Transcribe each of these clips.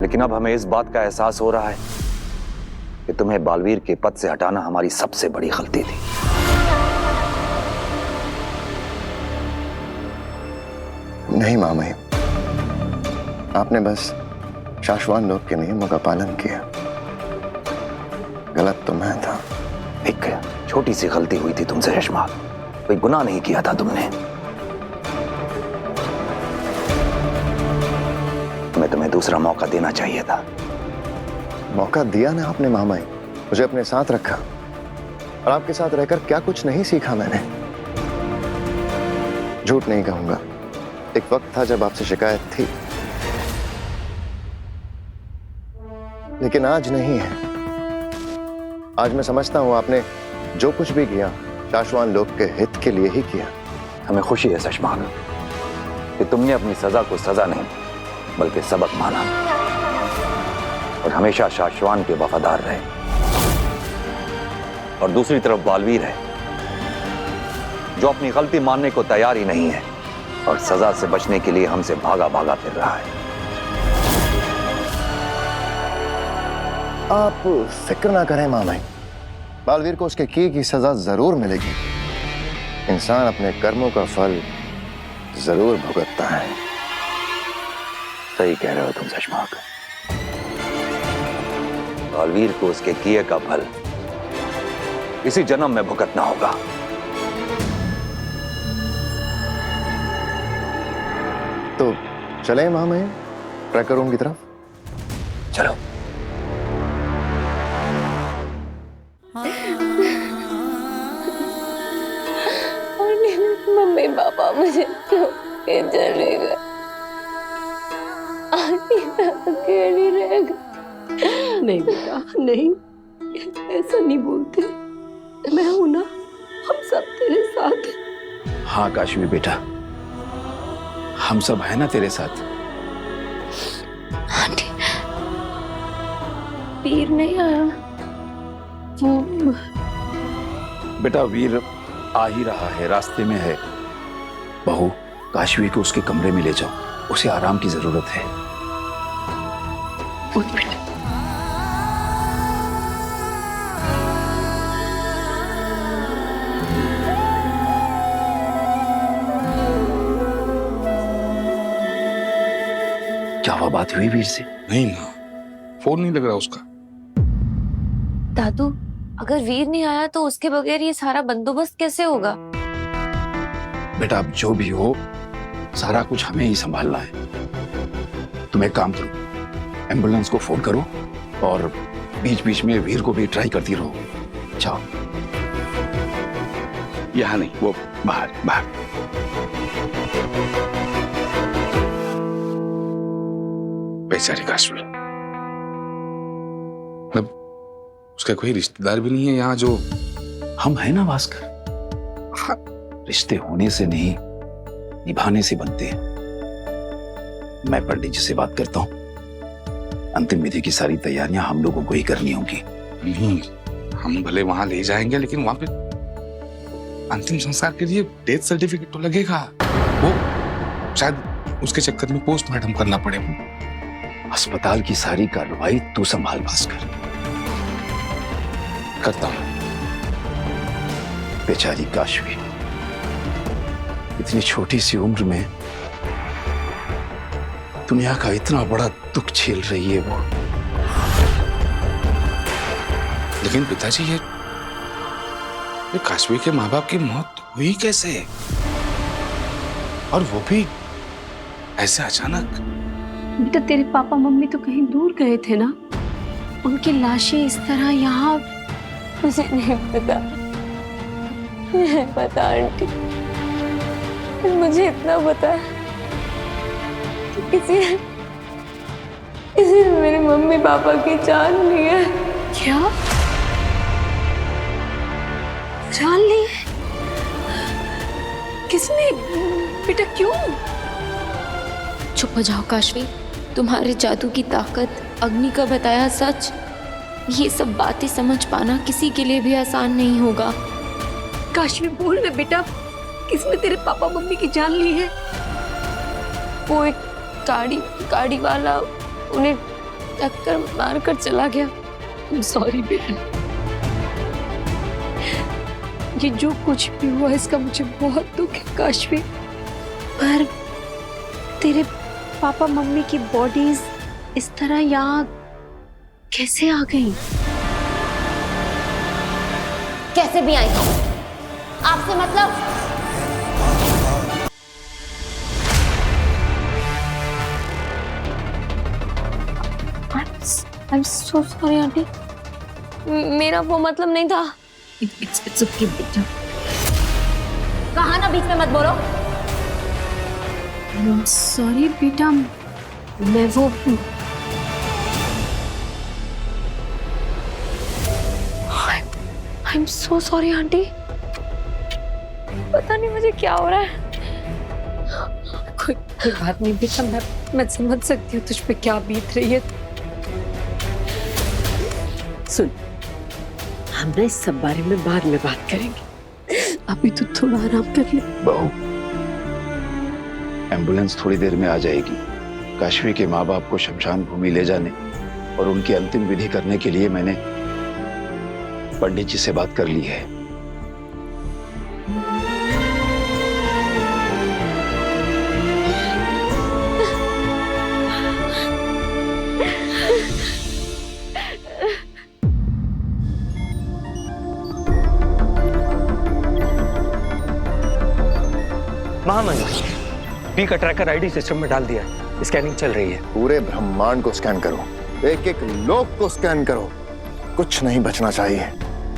लेकिन अब हमें इस बात का एहसास हो रहा है कि तुम्हें बालवीर के पद से हटाना हमारी सबसे बड़ी गलती थी। नहीं मामई, आपने बस शाश्वान लोग के नियमों का पालन किया। गलत तो मैं था। एक छोटी सी गलती हुई थी तुमसे शशमाक, कोई गुनाह नहीं किया था तुमने। तुम्हें दूसरा मौका देना चाहिए था। मौका दिया ना आपने मामाई, मुझे अपने साथ रखा और आपके साथ रहकर क्या कुछ नहीं सीखा मैंने। झूठ नहीं कहूंगा, एक वक्त था जब आपसे शिकायत थी, लेकिन आज नहीं है। आज मैं समझता हूं आपने जो कुछ भी किया शाश्वान लोग के हित के लिए ही किया। हमें खुशी है शशमाक कि तुमने अपनी सजा को सजा नहीं बल्कि सबक माना और हमेशा शाश्वान के वफादार रहे। और दूसरी तरफ बालवीर है जो अपनी गलती मानने को तैयार ही नहीं है और सजा से बचने के लिए हमसे भागा भागा फिर रहा है। आप फिक्र ना करें मामाई, बालवीर को उसके किए की सजा जरूर मिलेगी। इंसान अपने कर्मों का फल जरूर भुगतता है। सही कह रहे हो तुम शशमाक। बालवीर को उसके किए का फल इसी जन्म में भुगतना होगा। तो चले मामाई ट्रैकर रूम की तरफ। चलो। मम्मी पापा मुझे क्यों चले गए? अकेली रह गई। नहीं बेटा नहीं, ऐसा नहीं बोलते। मैं हूं ना, हम सब तेरे साथ हैं। हाँ काशवी बेटा, हम सब है ना तेरे साथ। आंटी, वीर नहीं आया? वो बेटा वीर आ ही रहा है, रास्ते में है। बहू, काशवी को उसके कमरे में ले जाओ, उसे आराम की जरूरत है। उठ बेटा। क्या हुआ, बात हुई वीर से? नहीं ना, फोन नहीं लग रहा उसका। दादू, अगर वीर नहीं आया तो उसके बगैर ये सारा बंदोबस्त कैसे होगा? बेटा अब जो भी हो, सारा कुछ हमें ही संभालना है। तुम एक काम करो, एम्बुलेंस को फोन करो और बीच बीच में वीर को भी ट्राई करती रहो। जाओ। यहाँ नहीं, वो बाहर बाहर। बेचारी काशवी, मतलब उसका कोई रिश्तेदार भी नहीं है यहाँ जो। हम है ना भास्कर, रिश्ते होने से नहीं निभाने से बनते हैं। मैं पंडित जी से बात करता हूँ, अंतिम विधि की सारी तैयारियां हम लोगों को ही करनी होंगी। नहीं, हम भले वहां ले जाएंगे लेकिन वहां पे अंतिम संस्कार के लिए डेथ सर्टिफिकेट तो लगेगा। वो शायद उसके चक्कर में पोस्टमार्टम करना पड़े। अस्पताल की सारी कार्रवाई तू संभाल भास्कर। करता हूं। बेचारी काशवी इतनी छोटी सी उम्र में दुनिया का इतना बड़ा दुख झेल रही है वो। लेकिन पिताजी, ये काशवी के माँ बाप की मौत हुई कैसे, और वो भी ऐसे अचानक? बेटा तेरे पापा मम्मी तो कहीं दूर गए थे ना, उनकी लाशें इस तरह यहाँ। मुझे नहीं पता, नहीं पता आंटी। मुझे इतना पता है कि किसी ने मेरे मम्मी पापा की जान ली है। क्या जान ली? किसने बेटा, क्यों? चुप हो जाओ काशवी, तुम्हारे जादू की ताकत, अग्नि का बताया सच, ये सब बातें समझ पाना किसी के लिए भी आसान नहीं होगा। काशवी बोल ना बेटा, किसने तेरे पापा मम्मी की जान ली है? वो एक गाड़ी वाला उन्हें टक्कर मार कर चला गया। सॉरी बेटा, ये जो कुछ भी हुआ इसका मुझे बहुत दुख है काशवी, पर तेरे पापा मम्मी की बॉडीज इस तरह यहाँ कैसे आ गई? कैसे भी आई आपसे मतलब? I'm so sorry आंटी, मेरा वो मतलब नहीं था। It's okay बेटा। कहा ना बीच में मत बोलो। सॉरी बेटा, मैं वो I'm so sorry आंटी, पता नहीं मुझे क्या हो रहा है। कोई बात नहीं बेटा, मैं समझ सकती हूँ तुझ पे क्या बीत रही है। सुन, हम ना इस सब बारे में बाद में बात करेंगे, अभी तो थोड़ा आराम कर ले। बहू, एम्बुलेंस थोड़ी देर में आ जाएगी। काशवी के माँ बाप को शमशान भूमि ले जाने और उनकी अंतिम विधि करने के लिए मैंने पंडित जी से बात कर ली है। महामंत्री, बी का ट्रैकर आईडी सिस्टम में डाल दिया है, स्कैनिंग चल रही है। पूरे ब्रह्मांड को स्कैन करो, एक एक लोक को स्कैन करो, कुछ नहीं बचना चाहिए।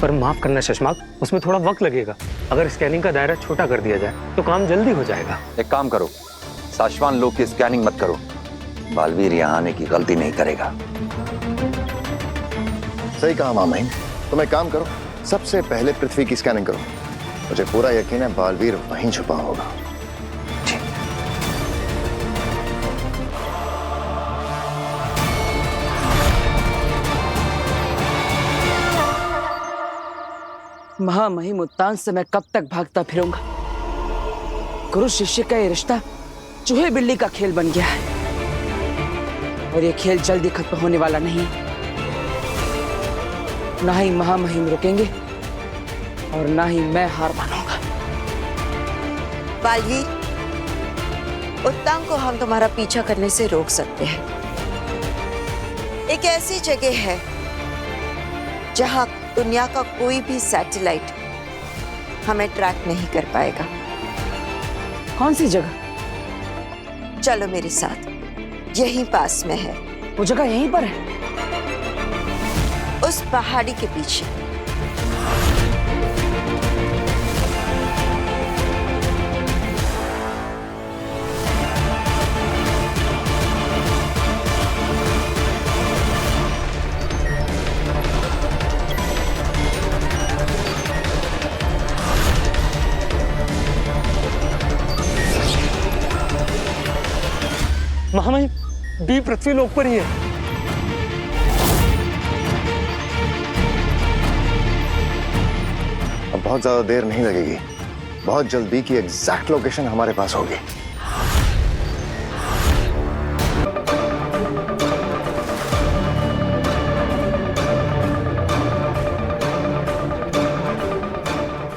पर माफ करना शशमाक, उसमें थोड़ा वक्त लगेगा। अगर स्कैनिंग का दायरा छोटा कर दिया जाए तो काम जल्दी हो जाएगा। एक काम करो, शाश्वान लोग की स्कैनिंग मत करो, बालवीर यहाँ आने की गलती नहीं करेगा। सही कहा मामा, तुम एक काम करो, सबसे पहले पृथ्वी की स्कैनिंग करो। मुझे पूरा यकीन है बालवीर वहीं छुपा होगा। महामहिम उत्तान से मैं कब तक भागता फिरूंगा? गुरु शिष्य का ये रिश्ता चूहे बिल्ली का खेल बन गया है और ये खेल जल्दी खत्म होने वाला नहीं। ना ही महामहिम रुकेंगे और ना ही मैं हार मानूंगा। बालवीर, उत्तान को हम तुम्हारा पीछा करने से रोक सकते हैं। एक ऐसी जगह है जहां दुनिया का कोई भी सैटेलाइट हमें ट्रैक नहीं कर पाएगा। कौन सी जगह? चलो मेरे साथ, यहीं पास में है। वो जगह यहीं पर है? उस पहाड़ी के पीछे। महामहिम, बी पृथ्वी लोक पर ही है। अब बहुत ज्यादा देर नहीं लगेगी, बहुत जल्द बी की एग्जैक्ट लोकेशन हमारे पास होगी।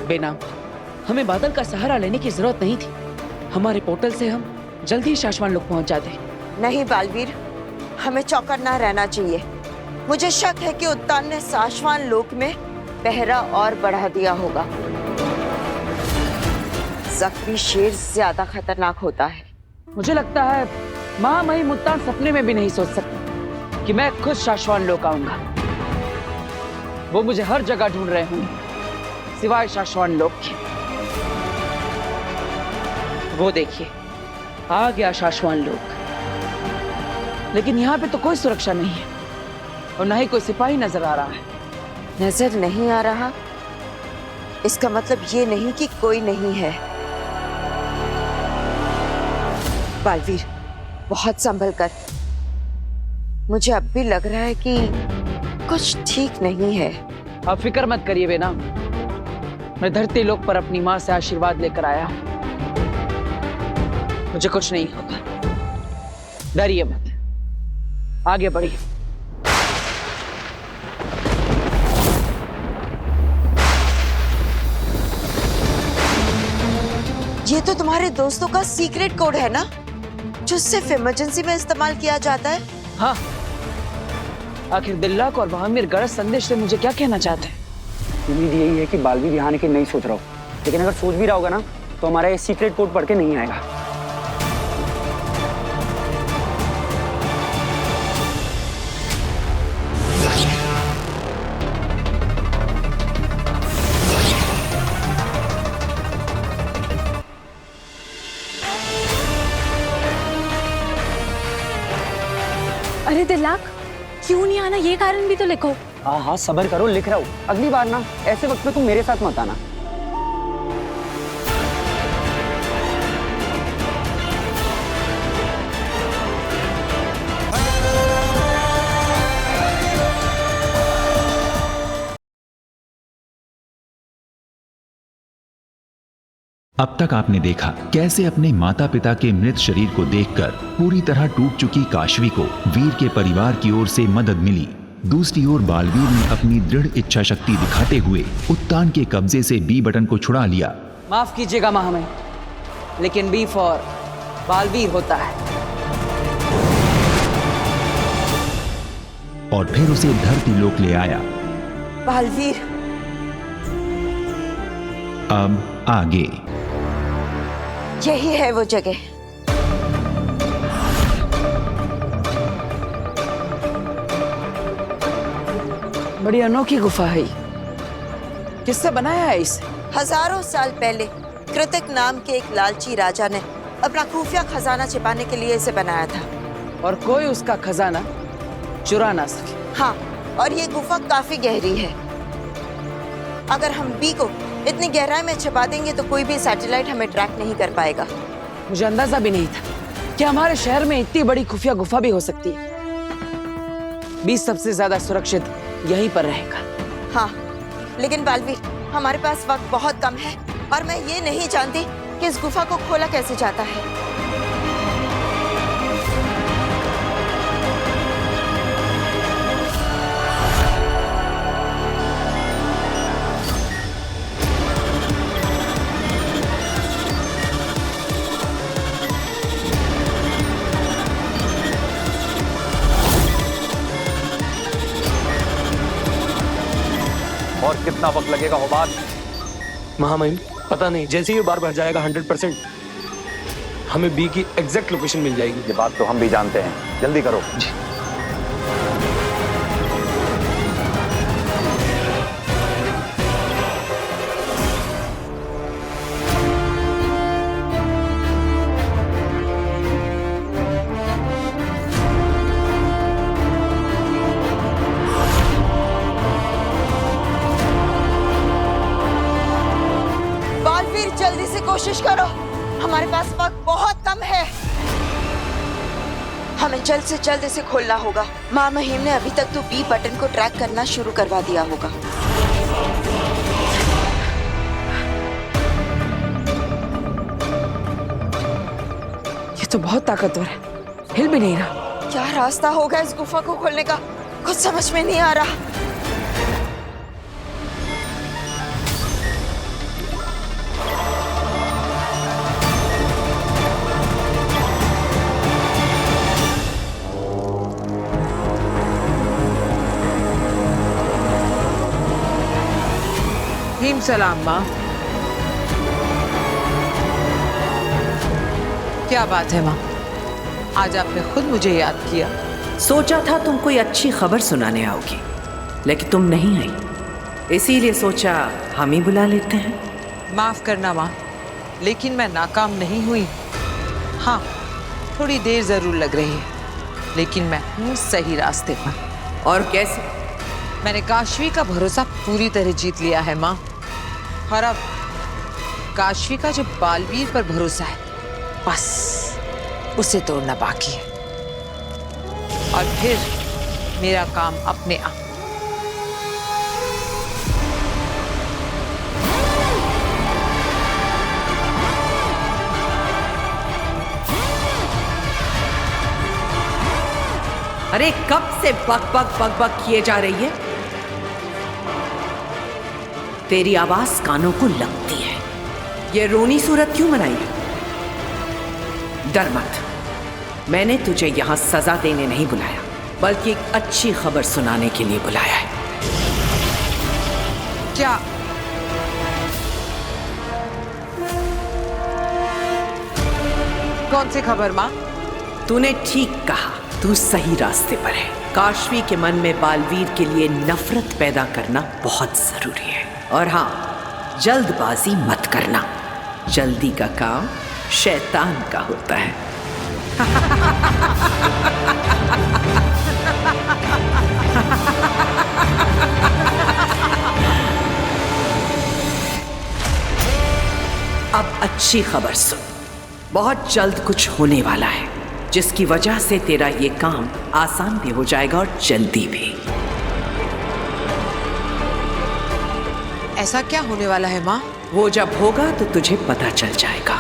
बेनाम, हमें बादल का सहारा लेने की जरूरत नहीं थी। हमारे पोर्टल से हम जल्दी ही शाश्वान लोक पहुंच जाते। नहीं बालवीर, हमें चौकन्ना रहना चाहिए। मुझे शक है कि उत्तान ने शाश्वान लोक में पहरा और बढ़ा दिया होगा। जख्मी शेर ज्यादा खतरनाक होता है। मुझे लगता है महामहिम उत्तान सपने में भी नहीं सोच सकते कि मैं खुद शाश्वान लोक आऊंगा। वो मुझे हर जगह ढूंढ रहे होंगे सिवाय शाश्वान लोक के। वो देखिए, आ गया शाश्वान लोक। लेकिन यहाँ पे तो कोई सुरक्षा नहीं है और ना ही कोई सिपाही नजर आ रहा है। नजर नहीं आ रहा इसका मतलब ये नहीं कि कोई नहीं है। बालवीर, बहुत संभल कर। मुझे अब भी लग रहा है कि कुछ ठीक नहीं है। आप फिक्र मत करिए बेना, मैं धरती लोक पर अपनी माँ से आशीर्वाद लेकर आया हूँ। मुझे कुछ नहीं होगा, डरिए मत, आगे बढ़िए। ये तो तुम्हारे दोस्तों का सीक्रेट कोड है ना, जो सिर्फ इमरजेंसी में इस्तेमाल किया जाता है। हाँ, आखिर दिल्लाक और महावीर गलत संदेश से मुझे क्या कहना चाहते हैं? उम्मीद यही है कि बालवीर यहाँ आने की नहीं सोच रहा हो, लेकिन अगर सोच भी रहा होगा ना तो हमारा ये सीक्रेट कोड पढ़ के नहीं आएगा। अरे दिल्लाक, क्यों नहीं आना, ये कारण भी तो लिखो। हाँ हाँ सब्र करो, लिख रहा हूँ। अगली बार ना ऐसे वक्त पे तुम मेरे साथ मत आना। अब तक आपने देखा कैसे अपने माता पिता के मृत शरीर को देखकर पूरी तरह टूट चुकी काशवी को वीर के परिवार की ओर से मदद मिली। दूसरी ओर बालवीर ने अपनी दृढ़ इच्छा शक्ति दिखाते हुए उत्तान के कब्जे से बी बटन को छुड़ा लिया। माफ कीजिएगा महामहिम, लेकिन बी फॉर बालवीर होता है। और फिर उसे धरती लोक ले आया। बालवीर, अब आगे। यही है वो जगह। बड़ी अनोखी गुफा है। किससे बनाया है इसे? हजारों साल पहले कृतिक नाम के एक लालची राजा ने अपना खुफिया खजाना छिपाने के लिए इसे बनाया था। और कोई उसका खजाना चुरा ना सके। हाँ, और ये गुफा काफी गहरी है। अगर हम बी को इतनी गहराई में छिपा देंगे तो कोई भी सैटेलाइट हमें ट्रैक नहीं कर पाएगा। मुझे अंदाजा भी नहीं था कि हमारे शहर में इतनी बड़ी खुफिया गुफा भी हो सकती है। बी सबसे ज्यादा सुरक्षित यहीं पर रहेगा। हाँ, लेकिन बालवीर, हमारे पास वक्त बहुत कम है और मैं ये नहीं जानती कि इस गुफा को खोला कैसे जाता है। और कितना वक्त लगेगा होबात? महामहिम पता नहीं, जैसे ही ये बार भर जाएगा 100% हमें बी की एग्जैक्ट लोकेशन मिल जाएगी। ये बात तो हम भी जानते हैं, जल्दी करो। जल्दी से कोशिश करो, हमारे पास वक्त बहुत कम है। हमें जल्द से जल्द इसे खोलना होगा। माँ महिम ने अभी तक तो बी बटन को ट्रैक करना शुरू करवा दिया होगा। ये तो बहुत ताकतवर है, हिल भी नहीं रहा। क्या रास्ता होगा इस गुफा को खोलने का, कुछ समझ में नहीं आ रहा। सलाम माँ। क्या बात है माँ, आज आपने खुद मुझे याद किया। सोचा था तुम कोई अच्छी खबर सुनाने आओगी, लेकिन तुम नहीं आई, इसीलिए सोचा हम ही बुला लेते हैं। माफ करना माँ, लेकिन मैं नाकाम नहीं हुई। हाँ, थोड़ी देर जरूर लग रही है, लेकिन मैं हूँ सही रास्ते पर। और कैसे? मैंने काशवी का भरोसा पूरी तरह जीत लिया है माँ, और अब काशवी का जो बालवीर पर भरोसा है, बस उसे तोड़ना बाकी है, और फिर मेरा काम अपने आप। अरे कब से बक बक बक बक किए जा रही है? तेरी आवाज कानों को लगती है, ये रोनी सूरत क्यों बनाई है? डर मत, मैंने तुझे यहां सजा देने नहीं बुलाया, बल्कि एक अच्छी खबर सुनाने के लिए बुलाया है। क्या कौन सी खबर माँ? तूने ठीक कहा, तू सही रास्ते पर है। काशवी के मन में बालवीर के लिए नफरत पैदा करना बहुत जरूरी है। और हाँ, जल्दबाजी मत करना, जल्दी का काम शैतान का होता है। अब अच्छी खबर सुन, बहुत जल्द कुछ होने वाला है, जिसकी वजह से तेरा ये काम आसान भी हो जाएगा और जल्दी भी। ऐसा क्या होने वाला है माँ? वो जब होगा तो तुझे पता चल जाएगा।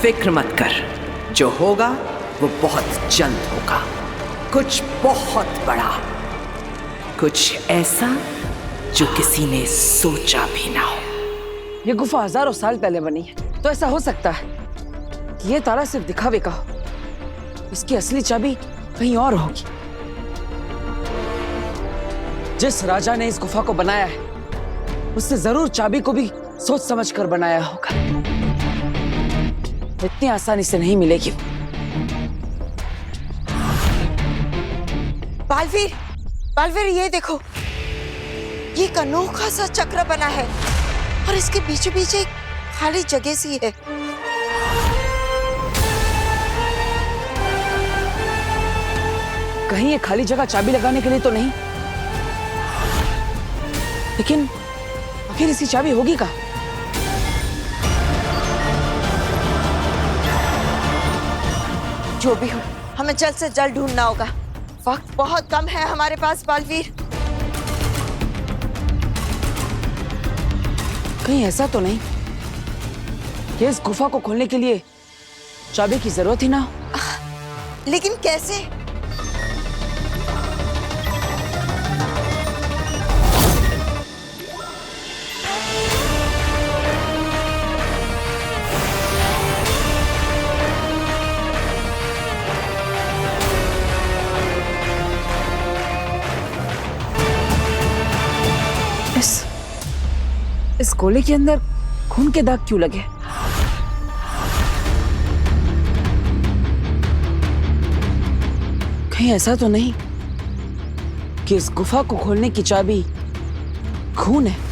फिक्र मत कर, जो होगा वो बहुत जल्द होगा। कुछ बहुत बड़ा, कुछ ऐसा जो किसी ने सोचा भी ना हो। ये गुफा हजारों साल पहले बनी है, तो ऐसा हो सकता है कि ये ताला सिर्फ दिखावे का हो। इसकी असली चाबी कहीं और होगी। जिस राजा ने इस गुफा को बनाया है, उसने जरूर चाबी को भी सोच समझ कर बनाया होगा। इतनी आसानी से नहीं मिलेगी। बालवीर, बालवीर ये देखो, ये एक अनोखा सा चक्र बना है और इसके बीचों बीच एक खाली जगह सी है। कहीं ये खाली जगह चाबी लगाने के लिए तो नहीं? लेकिन आखिर इसकी चाबी होगी कहाँ? जो भी हो, हमें जल्द से जल्द ढूंढना होगा। वक्त बहुत कम है हमारे पास बालवीर। कहीं ऐसा तो नहीं कि इस गुफा को खोलने के लिए चाबी की जरूरत ही ना हो? लेकिन कैसे? इस गोले के अंदर खून के दाग क्यों लगे? कहीं ऐसा तो नहीं कि इस गुफा को खोलने की चाबी खून है?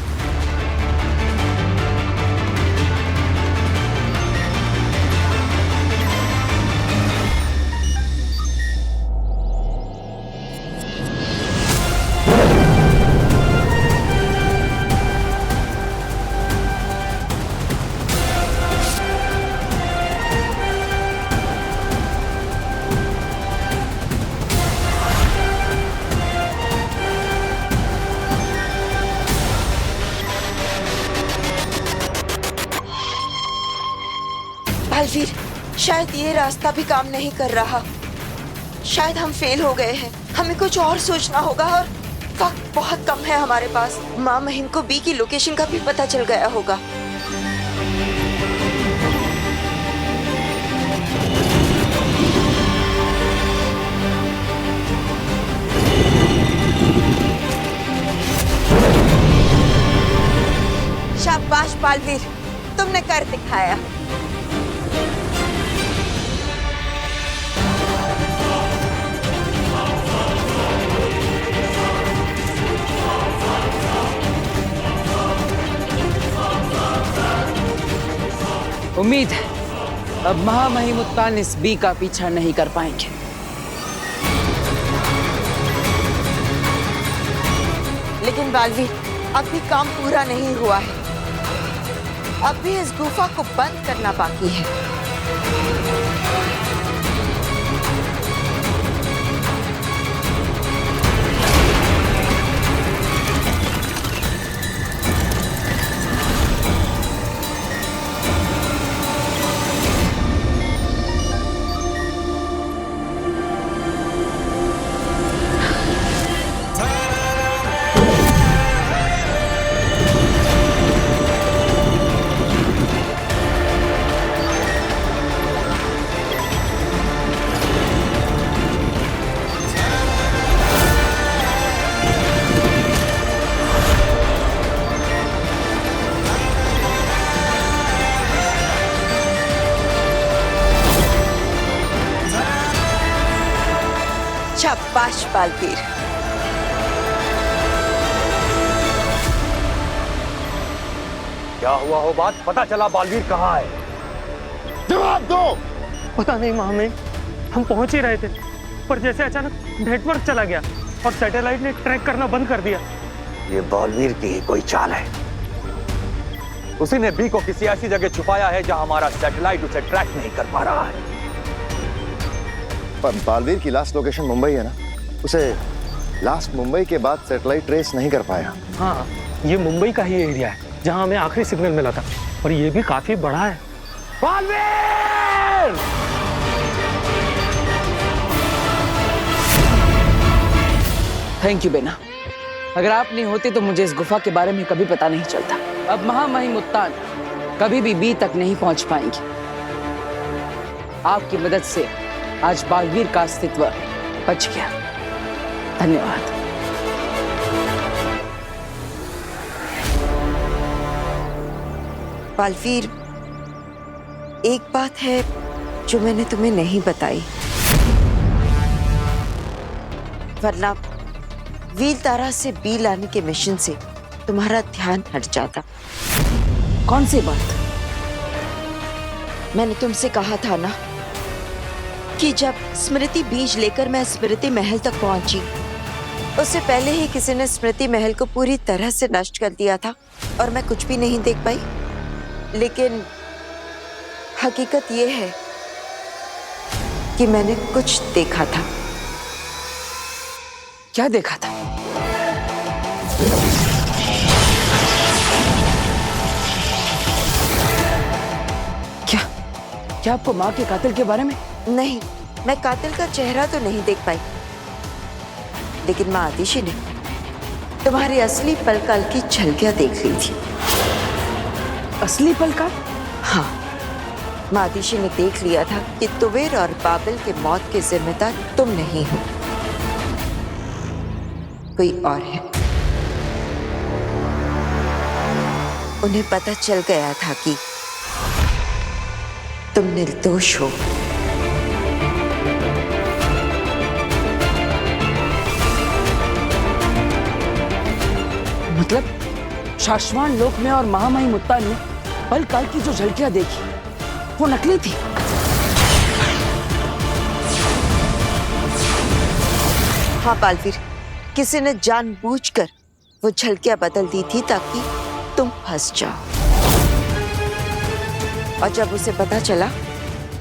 बालवीर, शायद ये रास्ता भी काम नहीं कर रहा। शायद हम फेल हो गए हैं। हमें कुछ और सोचना होगा और वक्त बहुत कम है हमारे पास। माँ महिम को बी की लोकेशन का भी पता चल गया होगा। शाबाश बालवीर, तुमने कर दिखाया। उम्मीद है अब महामहिमुत्तान इस बी का पीछा नहीं कर पाएंगे। लेकिन बालवीर, अब भी काम पूरा नहीं हुआ है। अब भी इस गुफा को बंद करना बाकी है। शाबाश बालवीर। क्या हुआ हो बात पता चला बालवीर कहाँ है? जवाब दो। पता नहीं महामहिम, हम पहुंच ही रहे थे पर जैसे अचानक नेटवर्क चला गया और सैटेलाइट ने ट्रैक करना बंद कर दिया। ये बालवीर की ही कोई चाल है। उसी ने बी को किसी ऐसी जगह छुपाया है जहां हमारा सैटेलाइट उसे ट्रैक नहीं कर पा रहा है। पर बालवीर की लास्ट लोकेशन मुंबई है ना, उसे लास्ट मुंबई के बाद सैटेलाइट ट्रेस नहीं कर पाया। हाँ, ये मुंबई का ही एरिया है जहां हमें आखिरी सिग्नल मिला था और ये भी काफी बड़ा है। बालवीर! थैंक यू बेना, अगर आप नहीं होते तो मुझे इस गुफा के बारे में कभी पता नहीं चलता। अब महामहिम उत्तान कभी भी बी तक नहीं पहुंच पाएंगे। आपकी मदद से आज बालवीर का अस्तित्व बच गया। धन्यवाद। बालवीर, एक बात है जो मैंने तुम्हें नहीं बताई, वरना व्हील तारा से बी लाने के मिशन से तुम्हारा ध्यान हट जाता। कौन सी बात? मैंने तुमसे कहा था ना कि जब स्मृति बीज लेकर मैं स्मृति महल तक पहुंची, उससे पहले ही किसी ने स्मृति महल को पूरी तरह से नष्ट कर दिया था और मैं कुछ भी नहीं देख पाई। लेकिन हकीकत यह है कि मैंने कुछ देखा था। क्या देखा था? क्या आपको माँ के कातिल के बारे में? नहीं, मैं कातिल का चेहरा तो नहीं देख पाई, लेकिन माँ आतिशी ने तुम्हारी असली पलकाल की झलकियां देख ली थी। असली पलकाल? हाँ, माँ आतिशी ने देख लिया था कि तुवेर और बाबिल के मौत के जिम्मेदार तुम नहीं हो, कोई और है। उन्हें पता चल गया था कि तुम निर्दोष हो। मतलब शाश्वान लोक में और महामहिम उत्तान ने पल काल की जो झलकियां देखी वो नकली थी। हाँ बालवीर, किसी ने जानबूझकर वो झलकियां बदल दी थी ताकि तुम फंस जाओ। और जब उसे पता चला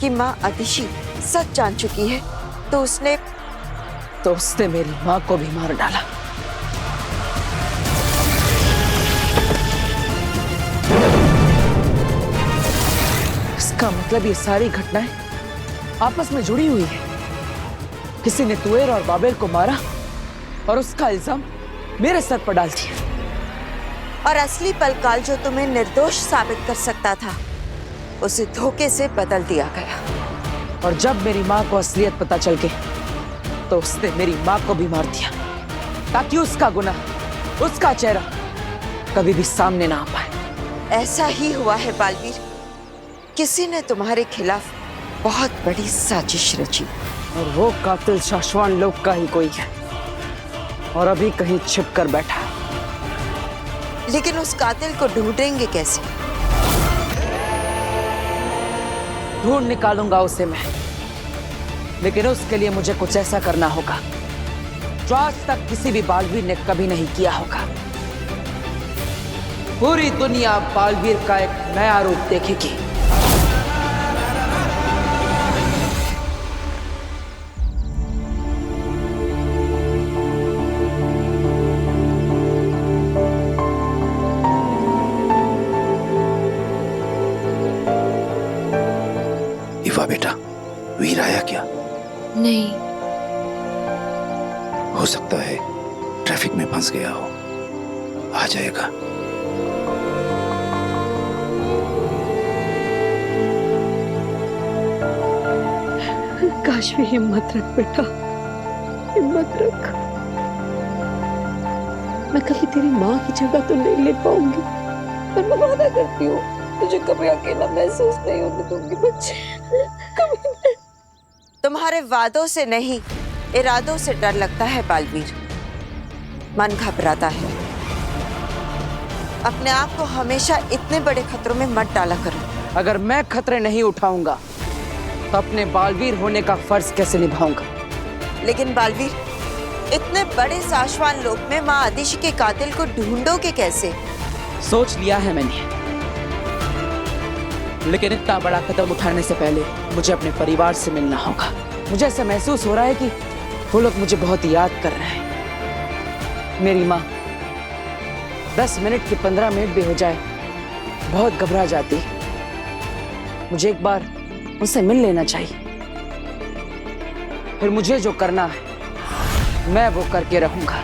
कि माँ आतिशी सच जान चुकी है तो उसने मेरी माँ को भी मार डाला। इसका मतलब ये सारी घटनाएं आपस में जुड़ी हुई है। किसी ने तुवेर और बाबेल को मारा और उसका इल्जाम मेरे सर पर डाल दिया। और असली पलकाल जो तुम्हें निर्दोष साबित कर सकता था, उसे धोखे से बदल दिया गया। और जब मेरी माँ को असलियत पता चल गई तो उसने मेरी माँ को भी मार दिया ताकि उसका गुनाह, उसका चेहरा कभी भी सामने ना आ पाए। ऐसा ही हुआ है बालवीर, किसी ने तुम्हारे खिलाफ बहुत बड़ी साजिश रची और वो कातिल शाश्वान लोक का ही कोई है और अभी कहीं छिप कर बैठा है। लेकिन उस कातिल को ढूंढेंगे कैसे? ढूंढ निकालूंगा उसे मैं, लेकिन उसके लिए मुझे कुछ ऐसा करना होगा जो आज तक किसी भी बालवीर ने कभी नहीं किया होगा। पूरी दुनिया बालवीर का एक नया रूप देखेगी। इवा बेटा, वीर आया क्या? नहीं। हो सकता है ट्रैफिक में फंस गया हो, आ जाएगा। काशवी, हिम्मत रख बेटा, हिम्मत रख। मैं कभी तेरी माँ की जगह तो नहीं ले पाऊंगी, पर मैं वादा करती हूँ तुझे कभी अकेला महसूस नहीं होने दूंगी बच्चे, कभी नहीं। तुम्हारे वादों से नहीं, इरादों से डर लगता है बालवीर, मन घबराता है। अपने आप को हमेशा इतने बड़े खतरों में मत डाला करो। अगर मैं खतरे नहीं उठाऊंगा तो अपने बालवीर होने का फर्ज कैसे निभाऊंगा? लेकिन बालवीर, इतने बड़े साशवान लोक में माँ आदिशि के कातिल को ढूंढोगे कैसे? सोच लिया है मैंने, लेकिन इतना बड़ा कदम उठाने से पहले मुझे अपने परिवार से मिलना होगा। मुझे ऐसा महसूस हो रहा है कि वो लोग मुझे बहुत याद कर रहे हैं। मेरी माँ 10 मिनट की 15 मिनट भी हो जाए बहुत घबरा जाती। मुझे एक बार उनसे मिल लेना चाहिए, फिर मुझे जो करना है मैं वो करके रहूंगा।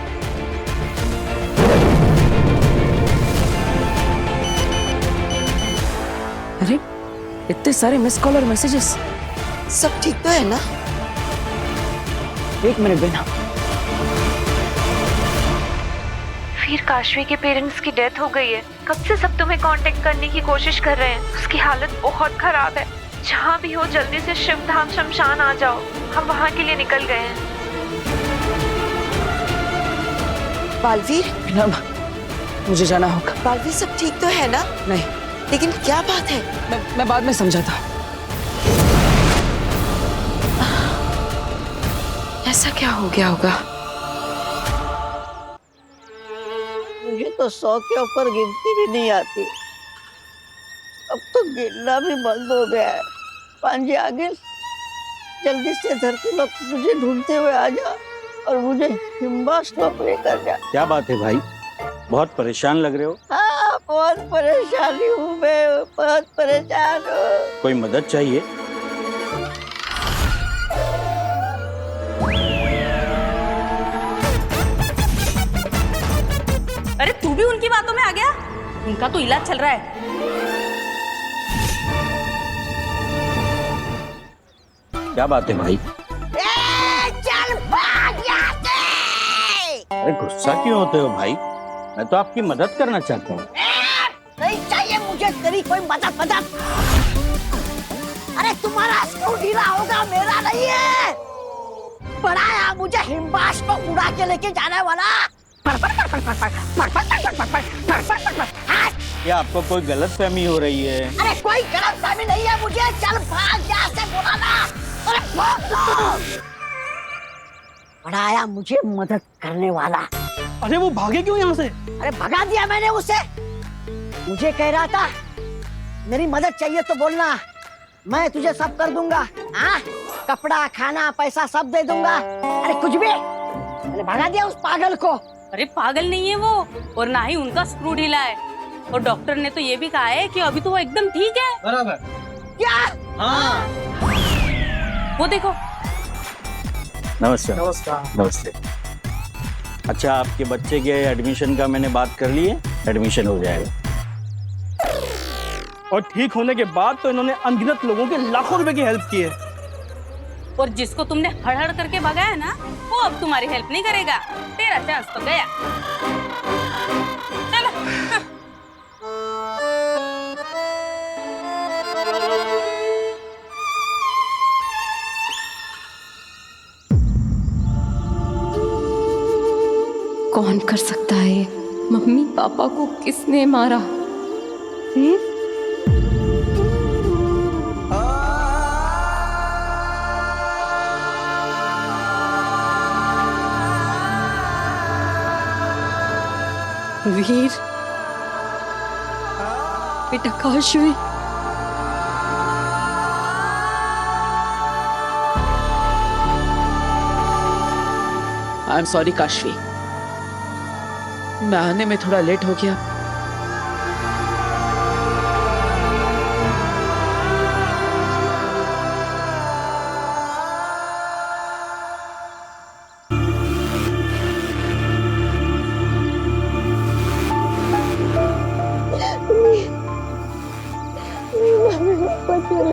अरे इतने सारे मिस कॉल और मैसेजेस। सब ठीक तो है ना? एक मिनट बेना। फिर काशवी के पेरेंट्स की डेथ हो गई है। कब से सब तुम्हें कांटेक्ट करने की कोशिश कर रहे हैं। उसकी हालत बहुत खराब है। जहाँ भी हो जल्दी से शिवधाम शमशान आ जाओ, हम वहाँ के लिए निकल गए हैं। बालवीर, बेना, मुझे जाना होगा। बालवीर सब ठीक तो है ना? नहीं, लेकिन क्या बात है? मैं बाद में समझाता। ऐसा क्या हो गया होगा? मुझे तो 100 के ऊपर गिनती भी नहीं आती। अब तो गिनना भी बंद हो गया है। पांजी आगे जल्दी से धरती में मुझे ढूंढते हुए आ जा और मुझे हिम्बाश्लोक लेकर जा। क्या बात है भाई, बहुत परेशान लग रहे हो? हाँ, बहुत परेशानी हूँ मैं, बहुत परेशान हूँ। कोई मदद चाहिए? अरे तू भी उनकी बातों में आ गया? उनका तो इलाज चल रहा है। क्या बात है भाई? चल भाग यहाँ से! अरे गुस्सा क्यों होते हो भाई? मैं तो आपकी मदद करना चाहता हूँ। नहीं चाहिए मुझे तेरी कोई मदद। अरे तुम्हारा स्क्रू ढीला होगा, मेरा नहीं है। पढ़ाया मुझे हिम्बाश को उड़ा के लेके जाने वाला। क्या आपको कोई गलतफहमी हो रही है? अरे कोई गलतफहमी नहीं है मुझे। चल भाग यहाँ से, बोला ना। अरे भाग लो। पढ़ाया मुझे मदद करने वाला। अरे वो भागे क्यों यहाँ से? अरे भगा दिया मैंने उसे। मुझे कह रहा था मेरी मदद चाहिए तो बोलना, मैं तुझे सब कर दूंगा। हाँ, कपड़ा, खाना, पैसा सब दे दूंगा। अरे कुछ भी। मैंने भगा दिया उस पागल को। अरे पागल नहीं है वो, और ना ही उनका स्क्रू ढीला है। और डॉक्टर ने तो ये भी कहा है कि अभी तो वो एकदम ठीक है। बराबर। क्या? हाँ। वो देखो। नमस्कार। नमस्ते। अच्छा, आपके बच्चे के एडमिशन का मैंने बात कर ली है, एडमिशन हो जाएगा। और ठीक होने के बाद तो इन्होंने अनगिनत लोगों के लाखों रुपए की हेल्प की है। और जिसको तुमने हड़ करके भगाया ना, वो अब तुम्हारी हेल्प नहीं करेगा। तेरा चांस तो गया। चलो। कौन कर सकता है ये? मम्मी पापा को किसने मारा? वीर, बेटा Kashvi. I am sorry Kashvi, मैं आने में थोड़ा लेट हो गया।